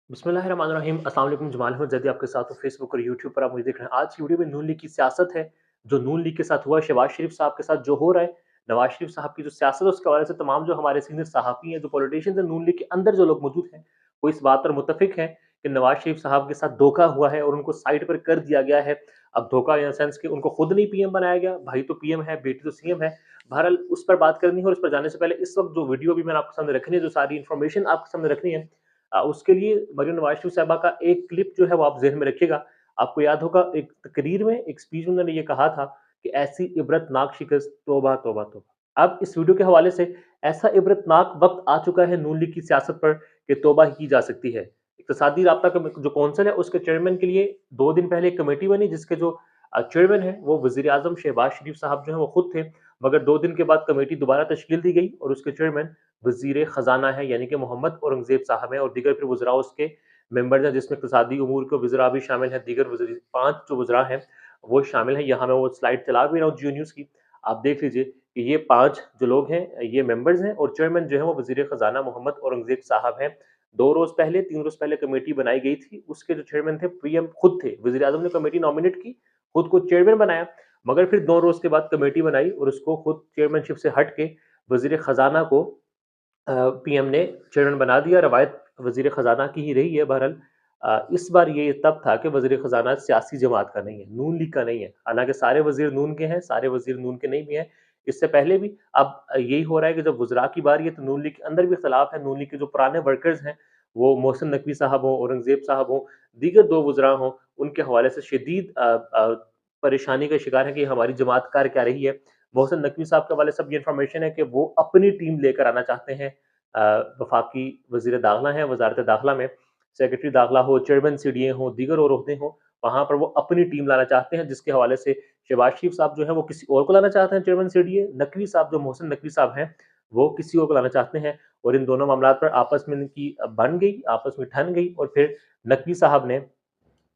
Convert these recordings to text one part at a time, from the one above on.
बिस्मिल्लाहिर्रहमानिर्रहीम। अस्सलाम वालेकुम। जमाल अहमद जैदी आपके साथ हूँ फेसबुक और यूट्यूब पर, आप मुझे देख रहे हैं। आज की वीडियो में नून लीग की सियासत है, जो नून लीग के साथ हुआ, शहबाज शरीफ साहब के साथ जो हो रहा है, नवाज शरीफ साहब की जो सियासत है उसके हवाले से तमाम जो हमारे सीनियर सहाफ़ी हैं, जो पॉलिटिशियंस हैं, नून लीग के अंदर जो लोग मौजूद हैं, वो इस बात पर मुत्तफ़िक हैं कि नवाज शरीफ साहब के साथ धोखा हुआ है और उनको साइड पर कर दिया गया है। अब धोखा इन द सेंस कि उनको खुद नहीं पीएम बनाया गया, भाई तो पीएम है, बेटी तो सीएम है। बहरहाल उस पर बात करनी है और उस पर जाने से पहले इस वक़्त जो वीडियो भी मैंने आपके सामने रखनी है, जो सारी इन्फॉर्मेशन आपके सामने रखनी है, उसके लिए मरीम नवाज शरीफ साहबा का एक क्लिप जो है वो आप ज़हन में रखिएगा। आपको याद होगा एक तकरीर में, एक स्पीच में उन्होंने ये कहा था कि ऐसी इबरतनाक शिकस्त, तौबा तौबा तौबा। अब इस वीडियो के हवाले से ऐसा इबरतनाक वक़्त आ चुका है नून लीग की सियासत पर कि तौबा ही की जा सकती है। इक़्तिसादी राब्ता जो कौंसिल है उसके चेयरमैन के लिए 2 दिन पहले एक कमेटी बनी, जिसके जो चेयरमैन हैं वो वज़ीर-ए-आज़म शहबाज शरीफ साहब जो हैं वो खुद थे। मगर 2 दिन के बाद कमेटी दोबारा तश्कील दी गई और उसके चेयरमैन वज़ीर ख़ज़ाना है, यानी कि मोहम्मद औरंगज़ेब साहब हैं, और दीगर फिर वज़रा उसके मेंबर्स हैं, जिसमें इक़्तिसादी उमूर के वज़रा भी शामिल हैं, दीगर वज़ीर 5 जो वज़रा हैं वो शामिल हैं। यहाँ मैं वो स्लाइड चला भी रहा हूँ जियो न्यूज़ की, आप देख लीजिए कि ये 5 जो लोग हैं ये मेंबर्स हैं और चेयरमैन जो है वो वज़ीर ख़ज़ाना मोहम्मद औरंगज़ेब साहब हैं। 2 रोज़ पहले, 3 रोज़ पहले कमेटी बनाई गई थी, उसके जो चेयरमैन थे पीएम खुद थे। वज़ीर-ए-आज़म ने कमेटी नॉमिनेट की, खुद को चेयरमैन बनाया, मगर फिर 2 रोज़ के बाद कमेटी बनाई और उसको खुद चेयरमैनशिप से हट के वज़ीर ख़ज़ाना को पीएम ने चेयरमैन बना दिया। रवायत वज़ीर ख़ज़ाना की ही रही है। बहरहाल इस बार ये तब था कि वज़ीर ख़ज़ाना सियासी जमात का नहीं है, नून लीग का नहीं है। हालाँकि सारे वज़ीर नून के हैं, सारे वज़ीर नून के नहीं भी हैं। इससे पहले भी अब यही हो रहा है कि जब वज़रा की बारी है तो नून लीग के अंदर भी इख्तिलाफ है। नून लीग के जो पुराने वर्कर्स हैं, वो मोहसिन नकवी साहब हों, औरंगज़ेब साहब हों, दीगर 2 वज़रा हों, उनके हवाले से शदीद परेशानी का शिकार है कि हमारी जमात कर क्या रही है। मोहसिन नकवी साहब के हवाले से अब ये इन्फॉर्मेशन है कि वो अपनी टीम लेकर आना चाहते हैं। वफाकी वज़ीर दाखिला हैं, वज़ारत दाखिला में सेक्रेटरी दाखिला हो, चेयरमैन सीडीए हों, दीगर और ओहदे हों, वहाँ पर वो अपनी टीम लाना चाहते हैं, जिसके हवाले से शहबाज शरीफ साहब जो हैं वो किसी और को लाना चाहते हैं चेयरमैन सीडीए, नकवी साहब जो मोहसिन नकवी साहब हैं, वो किसी और को लाना चाहते हैं और इन दोनों मामलात पर आपस में इनकी बन गई, आपस में ठन गई और फिर नकवी साहब ने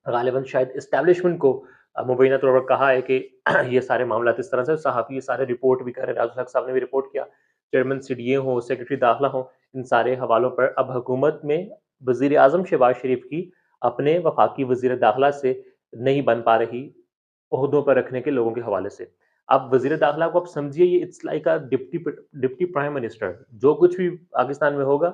ग़ालिबन शायद एस्टेब्लिशमेंट को मुबैना तौर पर कहा है कि ये सारे मामलात इस तरह से, सहाफ़ी ये सारे रिपोर्ट भी कर रहे हैं, राजुल हक साहब ने भी रिपोर्ट किया, चेयरमैन सीडीए हो, सेक्रेटरी दाखिला हो, इन सारे हवालों पर अब हुकूमत में वज़ीर-ए-आज़म शहबाज शरीफ की अपने वफाकी वज़ीर दाखिला से नहीं बन पा रही, ओहदों पर रखने के लोगों के हवाले से। अब वज़ीर दाखिला को आप समझिए, ये it's like deputy prime minister. जो कुछ भी पाकिस्तान में होगा,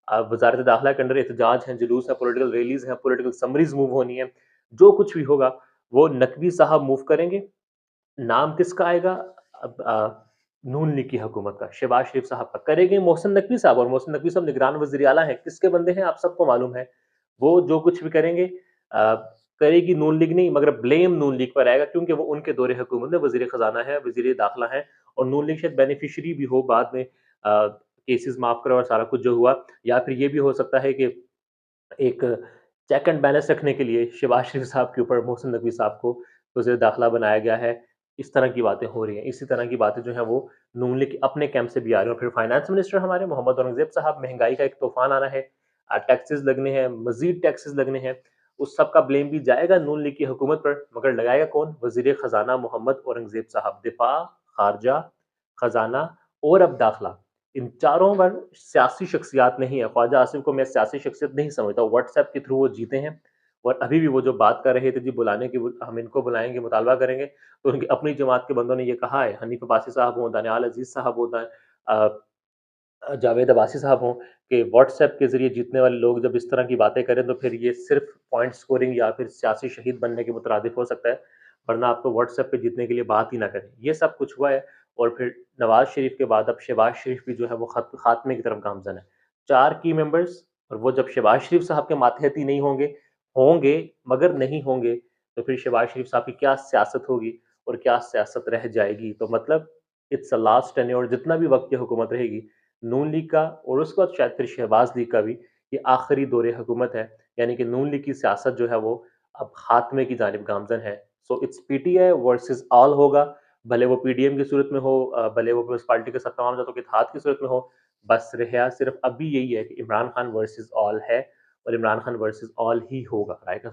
वज़ारत दाखिला के अंडर एहतजाज हैं, जुलूस है, पॉलिटिकल रैलीज़ हैं, पॉलिटिकल समरीज़ मूव होनी है, जो कुछ भी होगा वो नकवी साहब मूव करेंगे। नाम किसका आएगा? अब नून लीग की हुकूमत का, शहबाज शरीफ साहब का। करेंगे मोहसिन नकवी साहब, और मोहसिन नकवी साहब निगरान वज़ीर आला हैं। किसके बंदे हैं आप सबको मालूम है। वो जो कुछ भी करेंगे करेगी नून लीग नहीं, मगर ब्लेम नून लीग पर आएगा, क्योंकि वो उनके दौरे हुकूमत में वज़ीर ख़ज़ाना है, वज़ीर दाखिला है और नून लीग शायद बेनिफिशियरी भी हो बाद में, केसेस माफ़ करो और सारा कुछ जो हुआ। या फिर ये भी हो सकता है कि एक चेक एंड बैलेंस रखने के लिए शहबाज शरीफ साहब के ऊपर मोहसिन नकवी साहब को वज़ीर दाखिला बनाया गया है। इस तरह की बातें हो रही हैं। इसी तरह की बातें जो हैं वो नून लीग के अपने कैंप से भी आ रही हैं। और फिर फाइनेंस मिनिस्टर हमारे मोहम्मद औरंगज़ेब साहब, महँगाई का एक तूफ़ान आना है, टैक्सेस लगने हैं, मज़ीद टैक्सेस लगने हैं, उस सब का ब्लेम भी जाएगा नून लीग की हुकूमत पर, मगर लगाएगा कौन? वज़ीर ख़ज़ाना मोहम्मद औरंगज़ेब साहब। दिफ़ा, ख़ारजा, ख़ज़ाना और अब दाखिला, इन चारों पर सियासी शख्सियत नहीं है। ख्वाजा आसिफ को मैं सियासी शख्सियत नहीं समझता, व्हाट्सएप के थ्रू वो जीते हैं और अभी भी वो जो बात कर रहे थे जी बुलाने की, हम इनको बुलाएँगे, मुतालबा करेंगे, तो उनकी अपनी जमात के बंदों ने ये कहा है, हनीफ अब्बासी साहब हों, दानियाल अज़ीज़ साहब हों, अ जावेद अब्बासी साहब हों, कि व्हाट्सएप के ज़रिए जीतने वाले लोग जब इस तरह की बातें करें तो फिर ये सिर्फ़ पॉइंट स्कोरिंग या फिर सियासी शहीद बनने के मुतरादिफ हो सकता है, वरना आपको व्हाट्सएप पे जीतने के लिए बात ही ना करें। ये सब कुछ हुआ है और फिर नवाज़ शरीफ के बाद अब शहबाज शरीफ भी जो है वो खात्मे की तरफ गामज़न है। 4 की मेंबर्स, और वो जब शहबाज शरीफ साहब के मातहत ही नहीं होंगे, होंगे मगर नहीं होंगे, तो फिर शहबाज शरीफ साहब की क्या सियासत होगी और क्या सियासत रह जाएगी। तो मतलब इट्स अ लास्ट टेन्योर, जितना भी वक़्त ये हुकूमत रहेगी नून लीग का, और उसके बाद शायद फिर शहबाज लीग का भी, ये आखिरी दौरे हुकूमत है। यानी कि नून लीग की सियासत जो है वो अब खात्मे की जानिब गामज़न है। So it's PTI versus all होगा, भले वो पीडीएम की सूरत में हो, भले वो पीपल्स पार्टी के साथ तमाम जातों के इत्तेहाद की सूरत में हो, बस रहा सिर्फ अभी यही है कि इमरान खान वर्सेस ऑल है और Imran Khan versus all he होगा। राय का